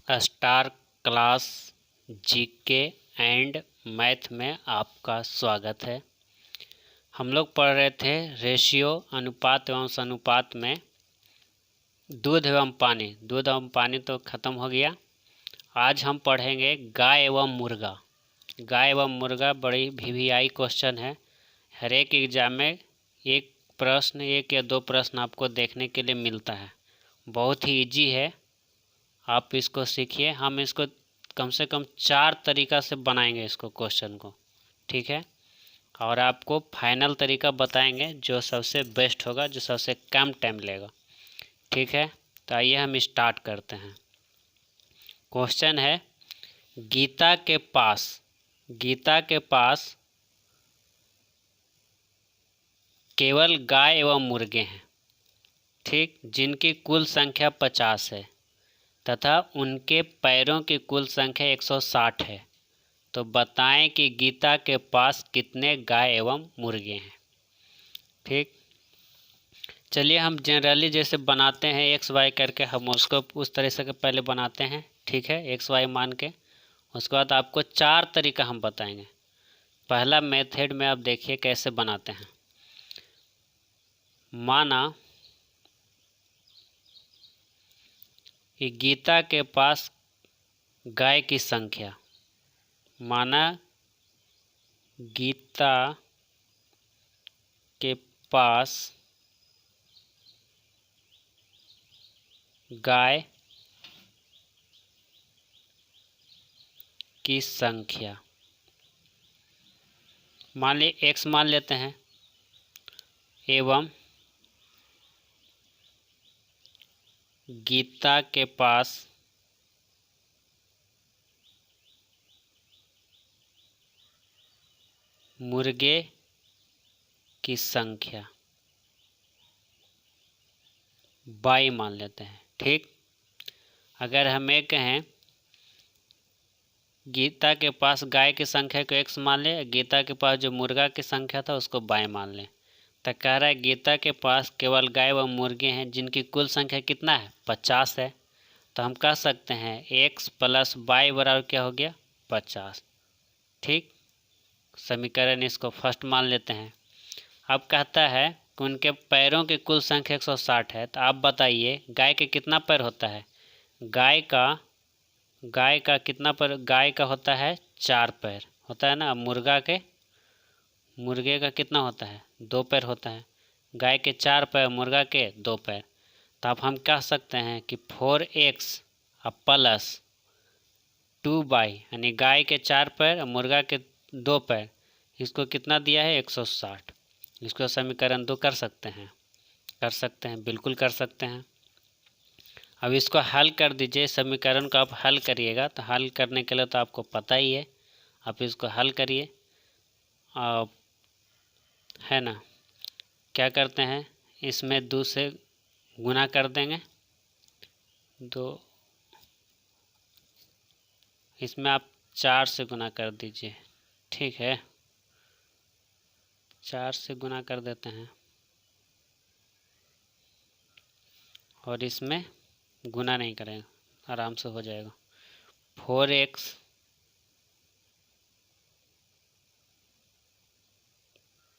Star class GK and math में आपका स्वागत है। हम लोग पढ़ रहे थे रेशियो अनुपात एवं अनुपात में दूध एवं पानी तो ख़त्म हो गया। आज हम पढ़ेंगे गाय एवं मुर्गा। गाय एवं मुर्गा बड़ी वीवीआई क्वेश्चन है। हर एक एग्जाम में एक प्रश्न, एक या दो प्रश्न आपको देखने के लिए मिलता है। बहुत ही इजी है, आप इसको सीखिए। हम इसको कम से कम 4 तरीका से बनाएंगे इसको क्वेश्चन को, ठीक है। और आपको फाइनल तरीका बताएंगे जो सबसे बेस्ट होगा, जो सबसे कम टाइम लेगा, ठीक है। तो आइए हम स्टार्ट करते हैं। क्वेश्चन है, गीता के पास केवल गाय एवं मुर्गे हैं, ठीक, जिनकी कुल संख्या 50 है तथा उनके पैरों की कुल संख्या 160 है। तो बताएं कि गीता के पास कितने गाय एवं मुर्गे हैं, ठीक। चलिए हम जनरली जैसे बनाते हैं एक्स वाई करके, हम उसको उस तरह से पहले बनाते हैं, ठीक है, एक्स वाई मान के। उसके बाद आपको 4 तरीका हम बताएंगे। पहला मेथड में आप देखिए कैसे बनाते हैं। माना कि गीता के पास गाय की संख्या, माना गीता के पास गाय की संख्या, मान ली x मान लेते हैं, एवं गीता के पास मुर्गे की संख्या y मान लेते हैं, ठीक। अगर हम ये कहें गीता के पास गाय की संख्या को x मान लें, गीता के पास जो मुर्गा की संख्या था उसको y मान लें, तो कह रहा है गीता के पास केवल गाय व मुर्गे हैं जिनकी कुल संख्या कितना है, 50 है। तो हम कह सकते हैं x प्लस y बराबर क्या हो गया, 50, ठीक। समीकरण इसको फर्स्ट मान लेते हैं। अब कहता है कि उनके पैरों की कुल संख्या 160 है। तो आप बताइए गाय के कितना पैर होता है। गाय का कितना पैर, गाय का होता है 4 पैर होता है ना। मुर्गे का कितना होता है, 2 पैर होता है। गाय के 4 पैर, मुर्गा के 2 पैर। तो अब हम कह सकते हैं कि 4x प्लस 2y, यानी गाय के 4 पैर और मुर्गा के 2 पैर, इसको कितना दिया है, 160। इसको समीकरण 2 कर सकते हैं, बिल्कुल कर सकते हैं। अब इसको हल कर दीजिए। समीकरण को आप हल करिएगा, तो हल करने के लिए तो आपको पता ही है, आप इसको हल करिए, है ना। क्या करते हैं, इसमें 2 से गुना कर देंगे, 2, इसमें आप 4 से गुना कर दीजिए, ठीक है। 4 से गुना कर देते हैं और इसमें गुना नहीं करेंगे, आराम से हो जाएगा। 4x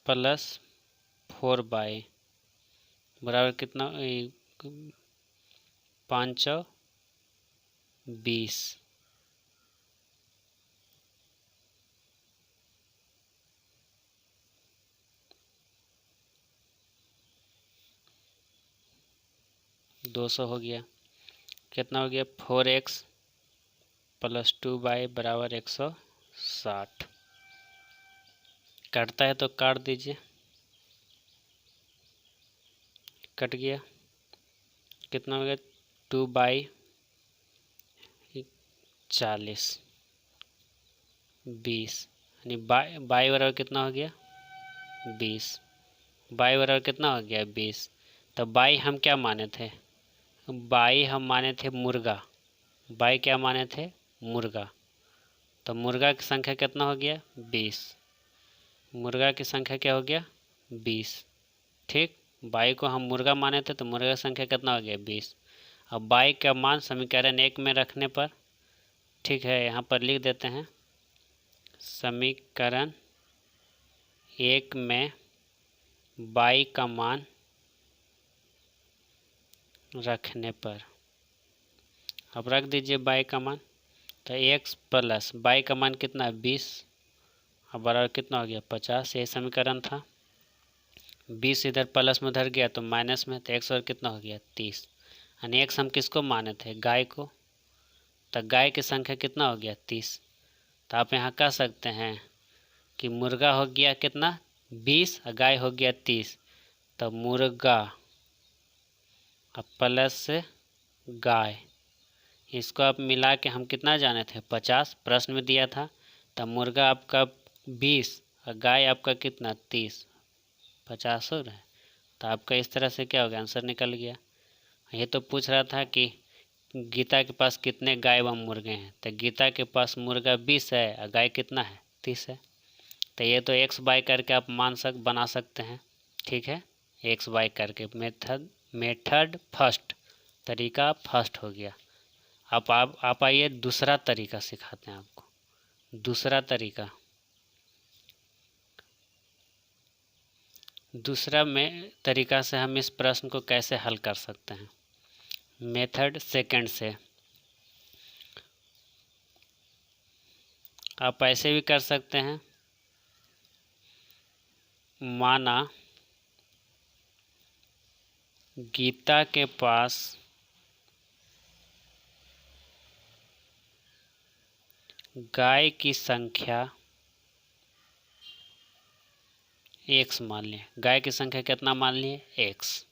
प्लस 4y बराबर कितना, 520। दो सौ हो गया। कितना हो गया, 4x प्लस 2y बराबर 160। कटता है तो काट दीजिए, कट गया। कितना हो गया, 2y 40, 20, यानी बाई बराबर कितना हो गया, 20। बाई बराबर कितना हो गया, 20। तो बाई हम क्या माने थे, बाई हम माने थे मुर्गा, बाई क्या माने थे, मुर्गा। तो मुर्गा की संख्या कितना हो गया, 20। मुर्गा की संख्या क्या हो गया, 20, ठीक। बाई को हम मुर्गा माने थे तो मुर्गा की संख्या कितना हो गया, 20। अब y का मान समीकरण 1 में रखने पर, ठीक है, यहाँ पर लिख देते हैं समीकरण 1 में y का मान रखने पर, अब रख दीजिए y का मान, तो x प्लस y का मान कितना है 20, अब बराबर कितना हो गया 50, यही समीकरण था। 20 इधर प्लस में उधर गया तो माइनस में, तो x और कितना हो गया 30, यानी x हम किसको माने थे गाय को, तो गाय की संख्या कितना हो गया 30। तो आप यहाँ कह सकते हैं कि मुर्गा हो गया कितना 20 और गाय हो गया 30, तो मुर्गा अब प्लस से गाय, इसको आप मिला के हम कितना जाने थे 50, प्रश्न में दिया था। तो मुर्गा आपका 20 और गाय आपका कितना 30, 50 हो रहा है। तो आपका इस तरह से क्या हो गया आंसर निकल गया। ये तो पूछ रहा था कि गीता के पास कितने गाय व मुर्गे हैं, तो गीता के पास मुर्गा 20 है और गाय कितना है 30 है। तो ये तो एक्स बाय करके आप बना सकते हैं, ठीक है, एक्स बाय करके मेथड फर्स्ट, तरीका फर्स्ट हो गया। अब आप आइए दूसरा तरीका सिखाते हैं आपको। दूसरा तरीका से हम इस प्रश्न को कैसे हल कर सकते हैं। मेथड सेकंड से आप ऐसे भी कर सकते हैं, माना गीता के पास गाय की संख्या x मान लिए, गाय की संख्या कितना मान लिए x,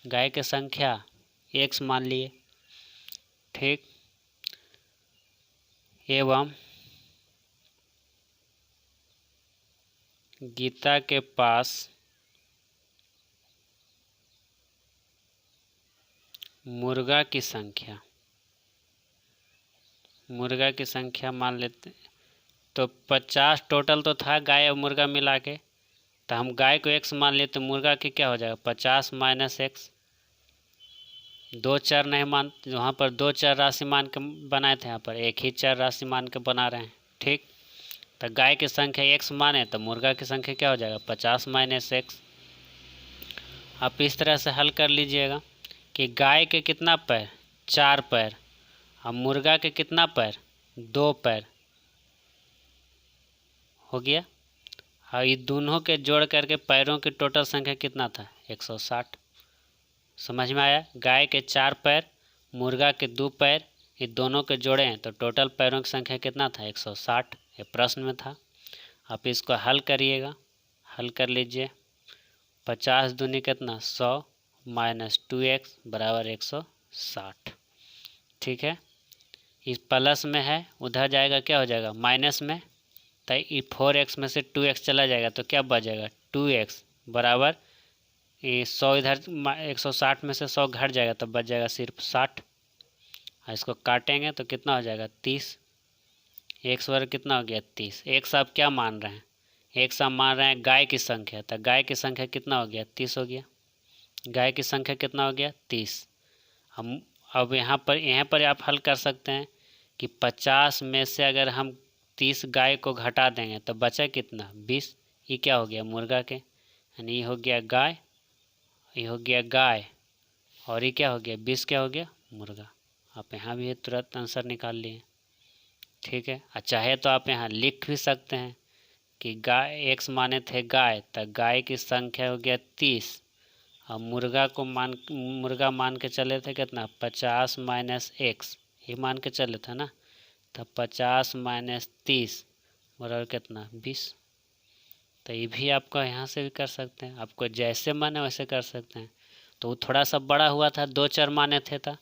गाय की संख्या x मान लिए, ठीक। एवं गीता के पास मुर्गा की संख्या मान लेते, तो 50 टोटल तो था गाय और मुर्गा मिला के, तो हम गाय को x मान लिए, तो मुर्गा की क्या हो जाएगा 50 माइनस x, दो चर नहीं मान, वहाँ पर दो चर राशि मान के बनाए थे, यहाँ पर एक ही चर राशि मान के बना रहे हैं, ठीक। तो गाय की संख्या x माने तो मुर्गा की संख्या क्या हो जाएगा 50 माइनस x। आप इस तरह से हल कर लीजिएगा कि गाय के कितना पैर 4 पैर और मुर्गा के कितना पैर 2 पैर हो गया, और ये दोनों के जोड़ करके पैरों की टोटल संख्या कितना था 160। समझ में आया, गाय के 4 पैर मुर्गा के 2 पैर, ये दोनों के जोड़े हैं तो टोटल पैरों की संख्या कितना था 160, ये प्रश्न में था। आप इसको हल करिएगा, हल कर लीजिए, 50 दूनी कितना 100 माइनस 2x बराबर 160, ठीक है। इस प्लस में है, उधर जाएगा क्या हो जाएगा माइनस में, तो ये 4x में से 2x चला जाएगा तो क्या बच जाएगा 2x बराबर ये 100, इधर 160 में से 100 घट जाएगा तो बच जाएगा सिर्फ 60, और इसको काटेंगे तो कितना हो जाएगा 30, x वर्ग कितना हो गया 30। x आप क्या मान रहे हैं, x आप मान रहे हैं गाय की संख्या, तो गाय की संख्या कितना हो गया 30 हो गया, गाय की संख्या कितना हो गया 30। हम अब यहाँ पर आप हल कर सकते हैं कि 50 में से अगर हम 30 गाय को घटा देंगे तो बचा कितना 20, ये क्या हो गया मुर्गा के, यानी ये हो गया गाय, ये हो गया गाय, और ये क्या हो गया 20 क्या हो गया मुर्गा। आप यहाँ भी तुरंत आंसर निकाल लिए, ठीक है। चाहे तो आप यहाँ लिख भी सकते हैं कि गाय x माने थे गाय, तो गाय की संख्या हो गया 30, और मुर्गा मान के चले थे कितना 50 माइनस x, ये मान के चले थे ना, तो 50 माइनस 30 बराबर कितना 20। तो ये भी आपको यहाँ से भी कर सकते हैं, आपको जैसे माने वैसे कर सकते हैं। तो वो थोड़ा सा बड़ा हुआ था, 2 चर माने थे, तो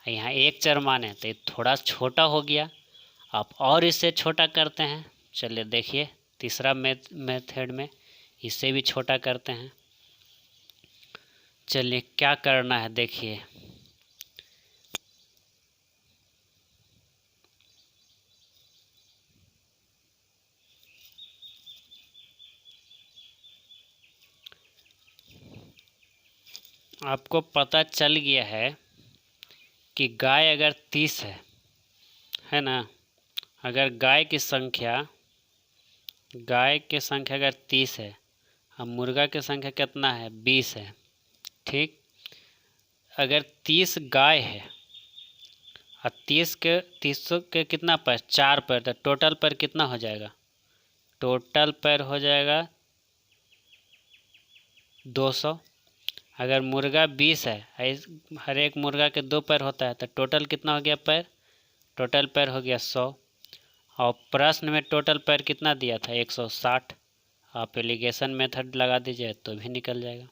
यहाँ 1 चर माने तो ये थोड़ा छोटा हो गया, आप और इससे छोटा करते हैं। चलिए देखिए तीसरा मेथड में इससे भी छोटा करते हैं। चलिए क्या करना है देखिए, आपको पता चल गया है कि गाय अगर 30 है ना, अगर गाय की संख्या अगर 30 है और मुर्गा की संख्या कितना है 20 है, ठीक। अगर 30 गाय है और 30 के कितना पैर, 4 पैर, तो टोटल पैर कितना हो जाएगा, टोटल पैर हो जाएगा 200। अगर मुर्गा 20 है, हर एक मुर्गा के 2 पैर होता है, तो टोटल कितना हो गया पैर, टोटल पैर हो गया 100। और प्रश्न में टोटल पैर कितना दिया था 160। आप एलिगेशन मेथड लगा दीजिए तो भी निकल जाएगा।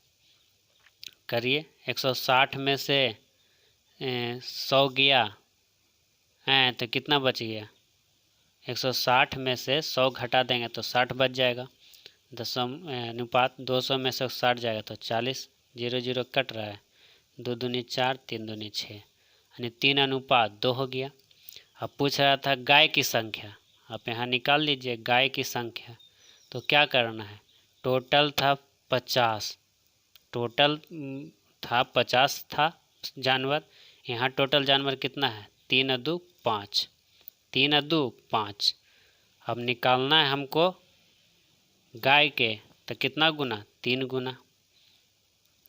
करिए, 160 में से 100 गया है तो कितना बच गया, 160 में से 100 घटा देंगे तो 60 बच जाएगा। 10 अनुपात 200 में से 60 जाएगा तो 40, 0 0 कट रहा है, 2 दूनी 4, 3 दूनी 6, यानी 3 अनुपात 2 हो गया। अब पूछ रहा था गाय की संख्या, आप यहाँ निकाल लीजिए गाय की संख्या। तो क्या करना है, टोटल था 50, टोटल था 50 था जानवर, यहाँ टोटल जानवर कितना है 3 अदू 5, 3 अदू 5। अब निकालना है हमको गाय के, तो कितना गुना, 3 गुना,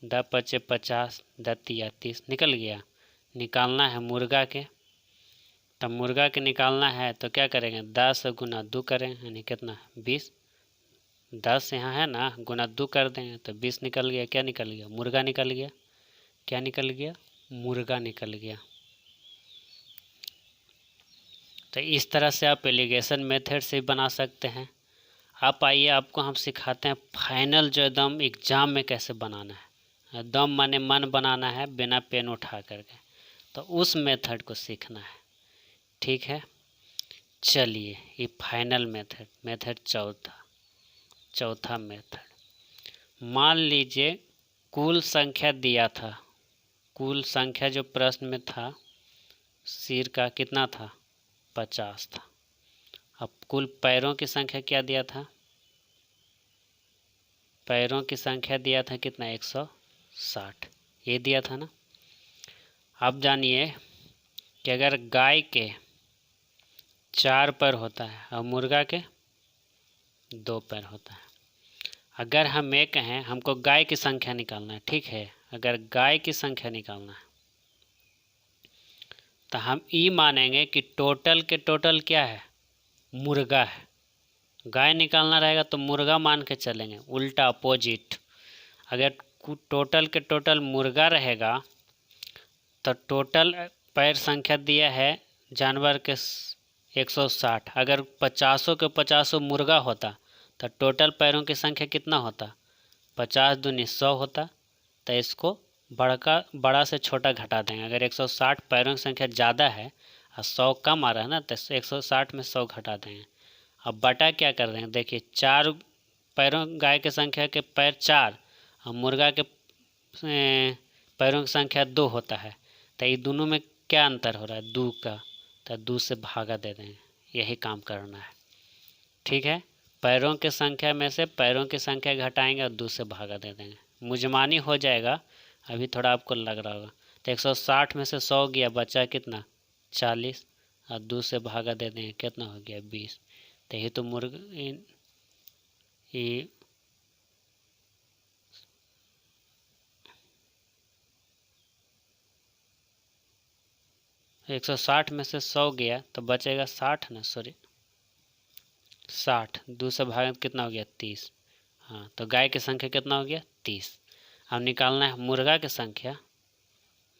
10 पचे 50, 10 तिया 30, निकल गया। निकालना है मुर्गा के, तब मुर्गा के निकालना है तो क्या करेंगे, 10 गुना 2 करें, यानी कितना 20, 10 यहाँ है ना, गुना 2 कर देंगे तो 20 निकल गया। क्या निकल गया, मुर्गा निकल गया। क्या निकल गया, मुर्गा निकल गया। तो इस तरह से आप एलिगेशन मेथड से बना सकते हैं। आप आइए, आपको हम सिखाते हैं फाइनल जो एकदम एग्जाम में कैसे बनाना है। दम माने मन बनाना है बिना पेन उठा करके, तो उस मेथड को सीखना है, ठीक है। चलिए, ये फाइनल मेथड चौथा मेथड। मान लीजिए कुल संख्या दिया था, कुल संख्या जो प्रश्न में था सिर का कितना था 50 था। अब कुल पैरों की संख्या क्या दिया था, पैरों की संख्या दिया था कितना 160, ये दिया था ना। अब जानिए कि अगर गाय के 4 पैर होता है और मुर्गा के 2 पैर होता है। अगर हम ये कहें हमको गाय की संख्या निकालना है, ठीक है, अगर गाय की संख्या निकालना है तो हम ये मानेंगे कि टोटल के टोटल क्या है, मुर्गा है। गाय निकालना रहेगा तो मुर्गा मान के चलेंगे, उल्टा अपोजिट। अगर टोटल के टोटल मुर्गा रहेगा तो टोटल पैर संख्या दिया है जानवर के 160। अगर 50 के 50 मुर्गा होता तो टोटल पैरों की संख्या कितना होता, 50 दूनी 100 होता। तो इसको बड़ा से छोटा घटा देंगे। अगर 160 पैरों की संख्या ज़्यादा है और 100 कम आ रहा है ना, तो 160 में 100 घटा देंगे। अब बटा क्या कर देंगे, देखिए 4 पैरों, गाय की संख्या के पैर 4 और मुर्गा के पैरों की संख्या 2 होता है। तो ये दोनों में क्या अंतर हो रहा है, 2 का, तो 2 से भागा दे देंगे। यही काम करना है, ठीक है। पैरों की संख्या में से पैरों की संख्या घटाएंगे और 2 से भागा दे देंगे, मुजमानी हो जाएगा। अभी थोड़ा आपको लग रहा होगा। तो 160 में से 100 गया, बचा कितना 40 और 2 से भागा दे देंगे, कितना हो गया 20। तो ये तो मुर्गा ये 160 में से 100 गया तो बचेगा 60 ना, सॉरी 60, 2 से भागा कितना हो गया 30। हाँ, तो गाय की संख्या कितना हो गया 30। अब निकालना है मुर्गा की संख्या,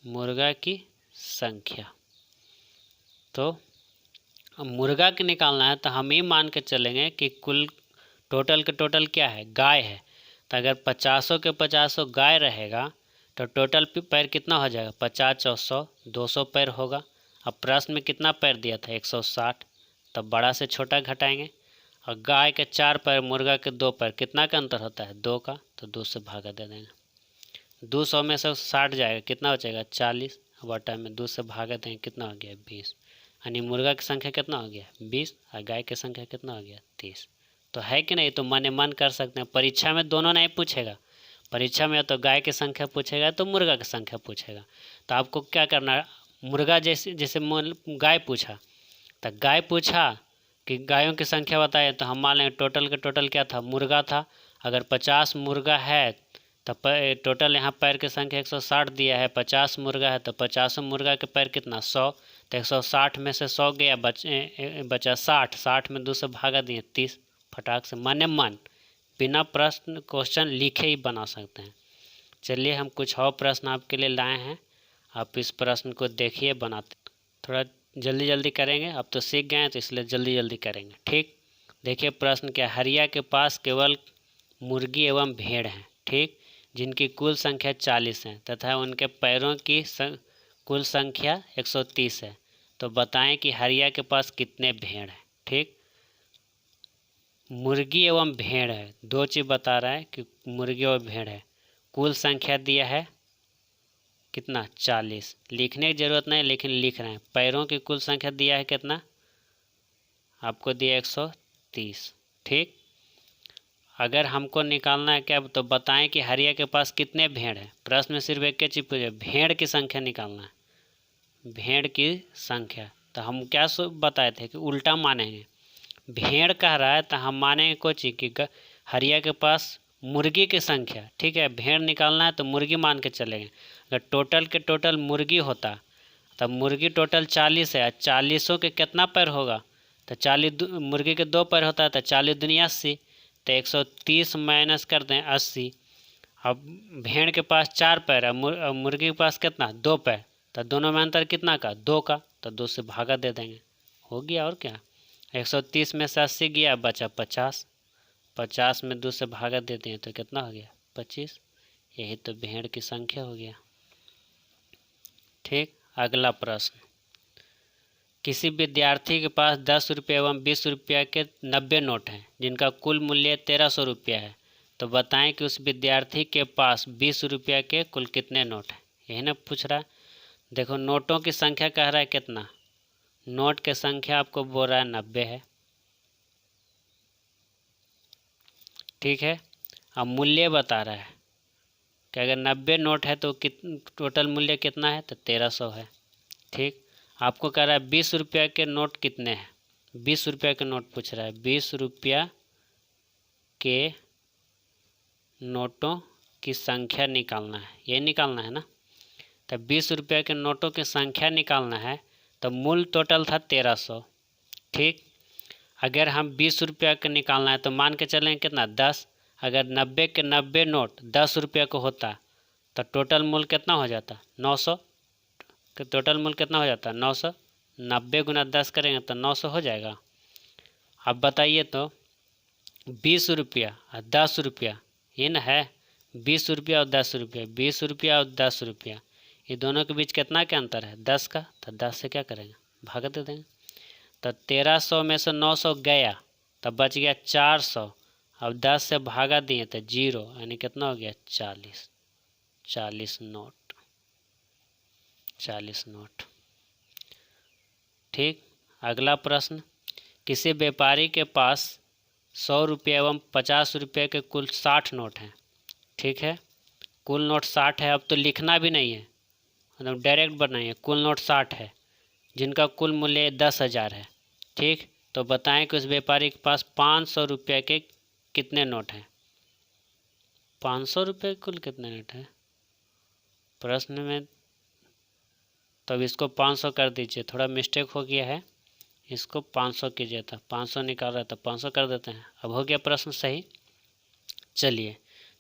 मुर्गा की संख्या। तो अब मुर्गा की निकालना है तो हम ये मान के चलेंगे कि कुल टोटल के टोटल क्या है, गाय है। तो अगर 50 के 50 गाय रहेगा तो टोटल पैर कितना हो जाएगा, 50 और 100, 200 पैर होगा। अब प्रश्न में कितना पैर दिया था 160, तब बड़ा से छोटा घटाएंगे। और गाय के 4 पैर, मुर्गा के 2 पैर, कितना का अंतर होता है 2 का, तो 2 से भागा दे देंगे। 200 में से 60 जाएगा, कितना बचेगा 40, बटा में 2 से भागा देंगे, कितना हो गया 20। यानी मुर्गा की संख्या कितना हो गया 20 और गाय की संख्या कितना हो गया 30। तो है कि नहीं, तो मन मन कर सकते हैं। परीक्षा में दोनों नहीं पूछेगा, परीक्षा में तो गाय की संख्या पूछेगा तो मुर्गा की संख्या पूछेगा। तो आपको क्या करना है, मुर्गा जैसे जैसे गाय पूछा, तो गाय पूछा कि गायों की संख्या बताए, तो हम मान लेंगे टोटल के टोटल क्या था, मुर्गा था। अगर 50 मुर्गा है तो टोटल यहाँ पैर की संख्या 160 दिया है। 50 मुर्गा है तो 50 मुर्गा के पैर कितना, 100। तो 160 में से 100 गया, बचा 60। 60 में 2 से भागा दिए 30। फटाक से मन बिना प्रश्न क्वेश्चन लिखे ही बना सकते हैं। चलिए हम कुछ और प्रश्न आपके लिए लाए हैं, आप इस प्रश्न को देखिए बनाते। थोड़ा जल्दी जल्दी करेंगे, अब तो सीख गए हैं तो इसलिए जल्दी जल्दी करेंगे। ठीक, देखिए प्रश्न क्या, हरिया के पास केवल मुर्गी एवं भेड़ हैं, ठीक, जिनकी कुल संख्या 40 है तथा उनके पैरों की कुल संख्या 130 है। तो बताएं कि हरिया के पास कितने भेड़ हैं। ठीक, मुर्गी एवं भेड़ है, दो चीज़ बता रहा है कि मुर्गी और भेड़ है। कुल संख्या दिया है कितना, 40। लिखने की ज़रूरत नहीं लेकिन लिख रहे हैं। पैरों की कुल संख्या दिया है कितना, आपको दिया 130। ठीक, अगर हमको निकालना है क्या, तो बताएं कि हरिया के पास कितने भेड़ हैं। प्रश्न में सिर्फ एक चीज़ पूछे, भेड़ की संख्या निकालना है, भेड़ की संख्या। तो हम क्या बताए थे कि उल्टा मानेंगे, भेड़ कह रहा है तो हम मानेंगे कोई चीज़ कि हरिया के पास मुर्गी की संख्या। ठीक है, भेड़ निकालना है तो मुर्गी मान के चलेंगे। अगर टोटल के टोटल मुर्गी होता तब मुर्गी टोटल 40 है, 40 के कितना पैर होगा, तो 40 मुर्गी के 2 पैर होता है, तो 40 दुनिया 80। तो 130 माइनस कर दें 80। अब भेड़ के पास 4 पैर है, मुर्गी के पास कितना, 2 पैर। तो दोनों में अंतर कितना का, 2 का। तो 2 से भागा दे देंगे, हो गया। और क्या, 130 में से 80 गया, बचा 50। 50 में 2 से भागा देते हैं तो कितना हो गया, 25। यही तो भेड़ की संख्या हो गया। ठीक, अगला प्रश्न, किसी विद्यार्थी के पास 10 रुपये एवं 20 रुपये के 90 नोट हैं जिनका कुल मूल्य 1300 रुपया है। तो बताएं कि उस विद्यार्थी के पास 20 रुपये के कुल कितने नोट हैं। यही ना पूछ रहा है। देखो नोटों की संख्या कह रहा है कितना, नोट की संख्या आपको बोल रहा है 90 है। ठीक है, अब मूल्य बता रहा है कि अगर 90 नोट है तो टोटल मूल्य कितना है, तो 1300 है। ठीक, आपको कह रहा है 20 रुपया के नोट कितने हैं, 20 रुपया के नोट पूछ रहा है। 20 रुपया के नोटों की संख्या निकालना है, ये निकालना है ना। तो 20 रुपया के नोटों की संख्या निकालना है, तो मूल टोटल था 1300। ठीक, अगर हम 20 रुपया का निकालना है तो मान के चलें कितना, 10। अगर 90 के 90 नोट 10 रुपया को होता तो टोटल मूल कितना हो जाता, 900। टोटल मूल कितना हो जाता, 900। 90 गुना 10 करेंगे तो 900 हो जाएगा। अब बताइए तो 20 रुपया और 10 रुपया, ये ना है, 20 रुपया और 10 रुपया, 20 रुपया और 10 रुपया, ये दोनों के बीच कितना के अंतर है, 10 का। तो 10 से क्या करेंगे, भाग दे देंगे। तो 1300 में से 900 गया तब बच गया 400। अब 10 से भागा दिए तो 0, यानी कितना हो गया, 40। 40 नोट, 40 नोट। ठीक, अगला प्रश्न, किसी व्यापारी के पास 100 रुपये एवं 50 रुपये के कुल 60 नोट हैं। ठीक है, कुल नोट 60 है। अब तो लिखना भी नहीं है, मतलब डायरेक्ट बनाइए, कुल नोट 60 है जिनका कुल मूल्य 10,000 है। ठीक, तो बताएं कि उस व्यापारी के पास 500 रुपये के कितने नोट हैं। 500 रुपये के कुल कितने नोट हैं प्रश्न में, तब इसको 500 कर दीजिए, थोड़ा मिस्टेक हो गया है, इसको 500 कीजिए था, 500 निकाल रहा था, 500 कर देते हैं। अब हो गया प्रश्न सही। चलिए,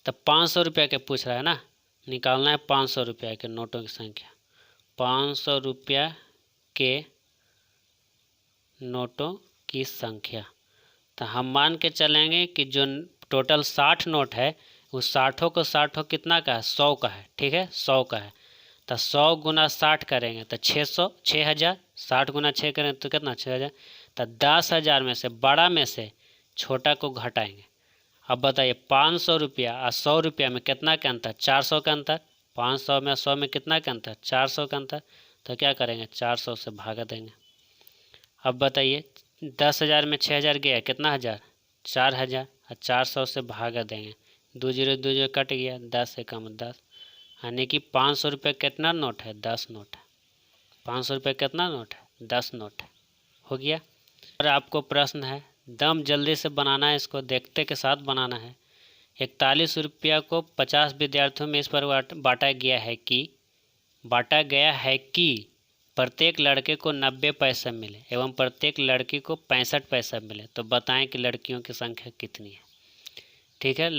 तब 500 रुपये के पूछ रहा है ना, निकालना है 500 रुपये के नोटों की संख्या। 500 रुपया के नोटों की संख्या, तो हम मान के चलेंगे कि जो टोटल 60 नोट है उस 60 को 60 कितना का है, 100 का है। ठीक है, 100 का है, तो 100 गुना 60 करेंगे तो 600, 6000। 60 गुना 6 करेंगे तो कितना, 6000। तो 10,000 में से बड़ा में से छोटा को घटाएंगे। अब बताइए 500 रुपया और 100 रुपया में कितना का अंतर, 400 का अंतर। 500 में 100 में कितना का अंतर, 400 का अंतर। तो क्या करेंगे, 400 से भागा देंगे। अब बताइए 10,000 में 6,000 गया, कितना हज़ार, 4,000, और 400 से भागा देंगे। 2 जीरो 2 जीरो कट गया, 10 से कम 10, यानी कि 500 रुपये कितना नोट है, 10 नोट है। 500 रुपये कितना नोट है? 10 नोट है। हो गया। और आपको प्रश्न है, दम जल्दी से बनाना है, इसको देखते के साथ बनाना है। 41 रुपया को 50 विद्यार्थियों में इस पर बांटा गया है कि प्रत्येक लड़के को 90 पैसा मिले एवं प्रत्येक लड़की को 65 पैसा मिले, तो बताएं कि लड़कियों की संख्या कितनी है। ठीक है,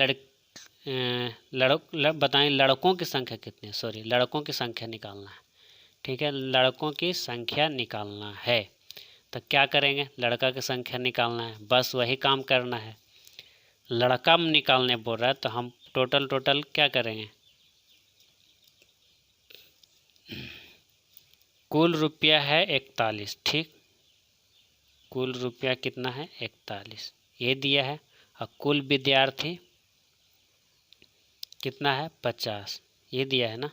बताएं लड़कों की संख्या कितनी है। सॉरी, लड़कों की संख्या निकालना है। ठीक है, लड़कों की संख्या निकालना है। तो क्या करेंगे? लड़का की संख्या निकालना है, बस वही काम करना है। लड़का निकालने बोल रहा है तो हम टोटल क्या करेंगे? कुल रुपया है 41। ठीक, कुल रुपया कितना है? 41, ये दिया है। और कुल विद्यार्थी कितना है? 50, ये दिया है ना।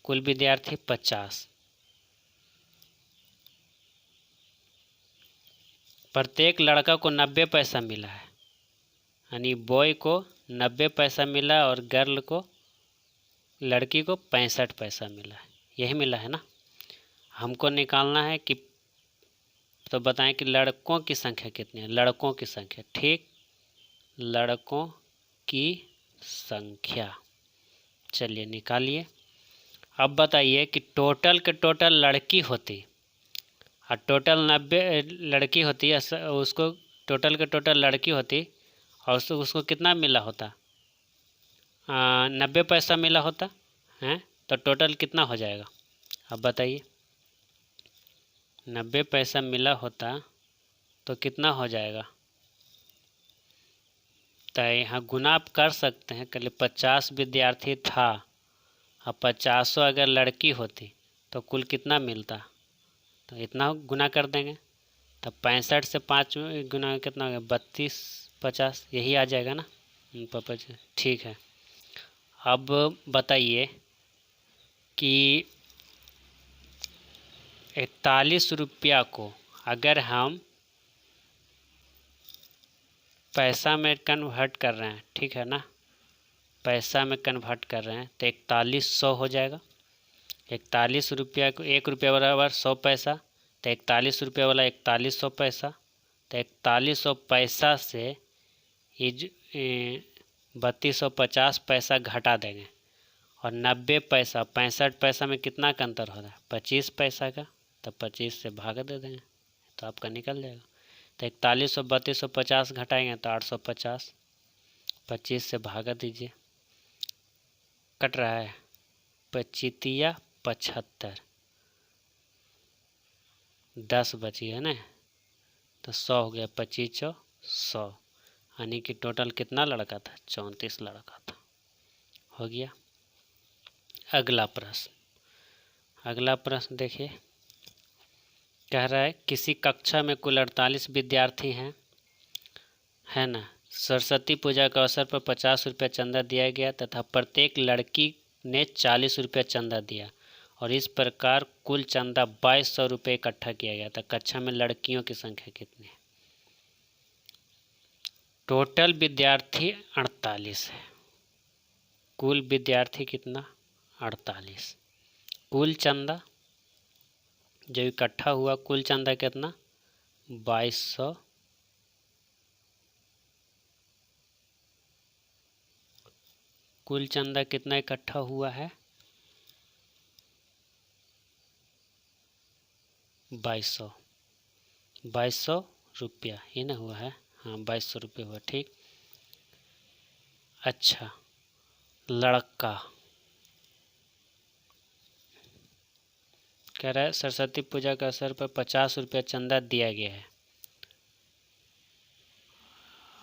कुल विद्यार्थी 50। प्रत्येक लड़का को 90 पैसा मिला है, यानी बॉय को 90 पैसा मिला और गर्ल को, लड़की को 65 पैसा मिला है। यही मिला है ना। हमको निकालना है कि, तो बताएं कि लड़कों की संख्या कितनी है। लड़कों की संख्या, ठीक, लड़कों की संख्या चलिए निकालिए। अब बताइए कि टोटल के टोटल लड़की होती और टोटल 90 लड़की होती है, उसको टोटल के टोटल लड़की होती और उसको कितना मिला होता? 90 पैसा मिला होता है। तो टोटल कितना हो जाएगा? अब बताइए, 90 पैसा मिला होता तो कितना हो जाएगा? तो यहाँ गुना आप कर सकते हैं। कल 50 विद्यार्थी था और 50 अगर लड़की होती तो कुल कितना मिलता? तो इतना गुना कर देंगे। तो 65 से 5 गुना कितना हो गया? 32, 50, यही आ जाएगा ना। ठीक है। अब बताइए कि 41 रुपया को अगर हम पैसा में कन्वर्ट कर रहे हैं, ठीक है ना, पैसा में कन्वर्ट कर रहे हैं तो 4100 हो जाएगा। 41 रुपया को 1 रुपया बराबर 100 पैसा, तो 41 रुपया वाला 4100 पैसा। तो 4100 पैसा से 3250 पैसा घटा देंगे और 90 पैसा 65 पैसा में कितना का अंतर हो रहा है? 25 पैसा का। तो 25 से भाग दे देंगे तो आपका निकल जाएगा। तो 4100 3250 घटाएंगे तो 850। 25 से भागा दीजिए, कट रहा है 25 75, 10 बची है ना। तो 100 हो गया, 25 100, यानी कि टोटल कितना लड़का था? 34 लड़का था। हो गया। अगला प्रश्न देखिए, कह रहा है किसी कक्षा में कुल 48 विद्यार्थी हैं, है ना। सरस्वती पूजा के अवसर पर 50 रुपया चंदा दिया गया तथा प्रत्येक लड़की ने 40 रुपया चंदा दिया और इस प्रकार कुल चंदा 2200 रुपये इकट्ठा किया गया था। कक्षा में लड़कियों की संख्या कितनी है? टोटल विद्यार्थी 48 है, कुल विद्यार्थी कितना? 48। कुल चंदा जो इकट्ठा हुआ, कुल चंदा कितना? 2200। कुल चंदा कितना इकट्ठा हुआ है? 2200। 2200 रुपया, ये ना हुआ है? हाँ, 2200 रुपये हुआ। ठीक। अच्छा, लड़का कह रहा है सरस्वती पूजा के अवसर पर 50 रुपया चंदा दिया गया है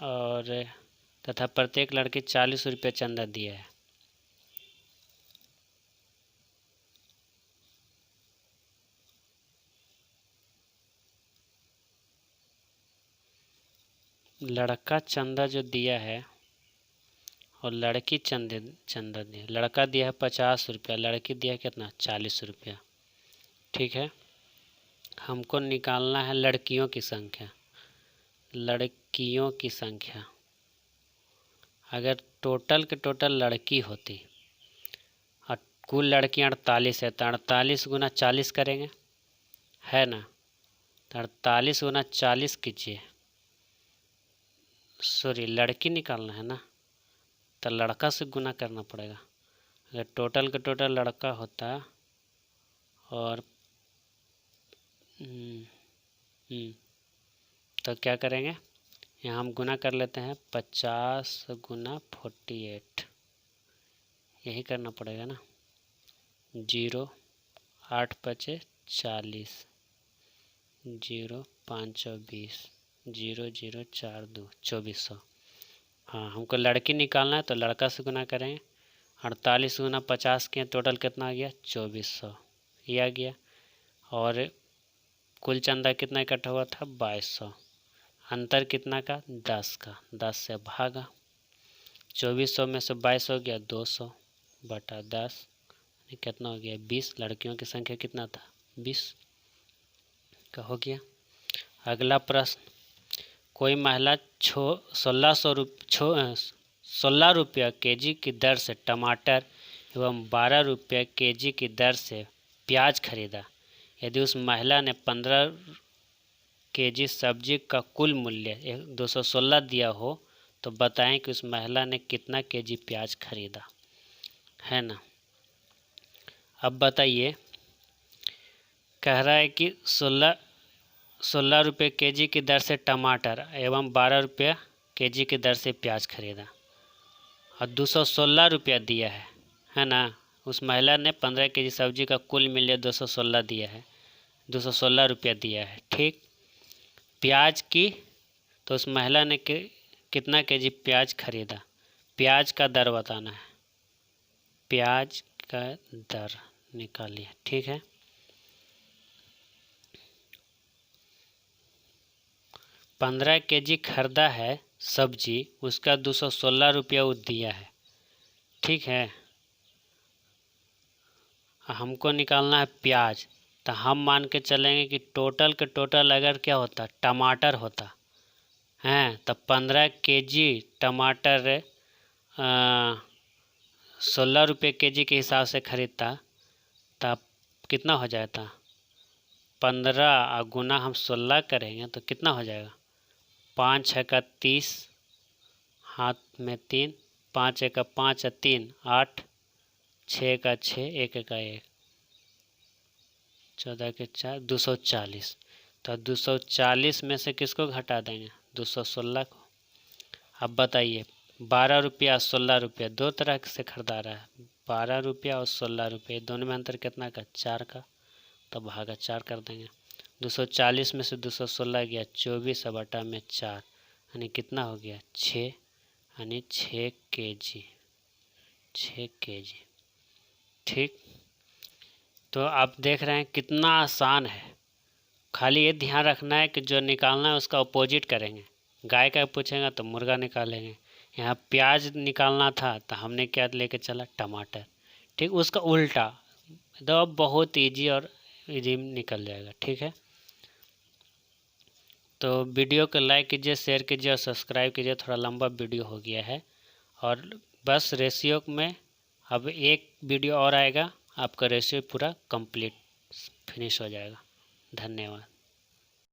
और तथा प्रत्येक लड़के 40 रुपया चंदा दिया है। लड़का चंदा जो दिया है और लड़की चंदा दिया, लड़का दिया है 50 रुपया, लड़की दिया है कितना? 40 रुपया। ठीक है, हमको निकालना है लड़कियों की संख्या। लड़कियों की संख्या, अगर टोटल के टोटल लड़की होती और कुल लड़कियां 48 है तो 48 गुना 40 करेंगे है ना। 48 गुना 40 कीजिए, सॉरी लड़की निकालना है ना, तो लड़का से गुना करना पड़ेगा। अगर टोटल का टोटल लड़का होता और तो क्या करेंगे, यहाँ हम गुना कर लेते हैं 50 गुना 48, यही करना पड़ेगा ना। 0 8 5 40, 0 5 20, 0 0 4 2 2400। हाँ, हमको लड़की निकालना है तो लड़का से गुना करेंगे। 48 गुना 50 के टोटल कितना आ गया, 2400 ये आ गया। और कुल चंदा कितना इकट्ठा हुआ था, 2200। अंतर कितना का, 10 का, 10 से भागा। 2400 में से 22 हो गया 200 बटा 10, कितना हो गया 20। लड़कियों की संख्या कितना था, 20 का हो गया। अगला प्रश्न, कोई महिला 16 रुपया केजी की दर से टमाटर एवं 12 रुपया केजी की दर से प्याज खरीदा। यदि उस महिला ने 15 केजी सब्जी का कुल मूल्य 216 दिया हो तो बताएं कि उस महिला ने कितना केजी प्याज खरीदा, है ना। अब बताइए, कह रहा है कि 16 रुपये केजी की दर से टमाटर एवं 12 रुपये केजी की दर से प्याज खरीदा और 216 रुपया दिया है ना। उस महिला ने 15 केजी सब्जी का कुल मूल्य 216 दिया है, 216 रुपया दिया है, ठीक। प्याज की, तो उस महिला ने कितना केजी प्याज खरीदा, प्याज का दर बताना है, प्याज का दर निकालिए, ठीक है। 15 केजी खरीदा है सब्जी, उसका 216 रुपया वो दिया है, ठीक है। हमको निकालना है प्याज, तो हम मान के चलेंगे कि टोटल के टोटल अगर क्या होता, टमाटर होता हैं, तो 15 केजी टमाटर 16 रुपये केजी के हिसाब से खरीदता, तब कितना हो जाता, 15 गुना हम 16 करेंगे तो कितना हो जाएगा, 5 6 का 30, हाथ में 3, 5 1 का 5 3 8, 6 का 6, 1 का 1, 14 के 4, 240। तो 240 में से किसको घटा देंगे, 216 को। अब बताइए, 12 रुपया और 16 रुपया दो तरह से खरीदा रहा है, 12 रुपया और 16 रुपये, दोनों में अंतर कितना का, 4 का, तो भागा 4 कर देंगे। 240 में से 216 गया 24 बटा में 4, यानी कितना हो गया 6, यानी 6 केजी, 6 केजी, ठीक। तो आप देख रहे हैं कितना आसान है, खाली ये ध्यान रखना है कि जो निकालना है उसका अपोजिट करेंगे। गाय का पूछेगा तो मुर्गा निकालेंगे, यहाँ प्याज निकालना था तो हमने क्या लेके चला, टमाटर, ठीक। उसका उल्टा, तो बहुत इजी और इजी निकल जाएगा, ठीक है। तो वीडियो को लाइक कीजिए, शेयर कीजिए और सब्सक्राइब कीजिए, थोड़ा लंबा वीडियो हो गया है। और बस रेशियो में अब एक वीडियो और आएगा, आपका रेशियो पूरा कंप्लीट फिनिश हो जाएगा। धन्यवाद।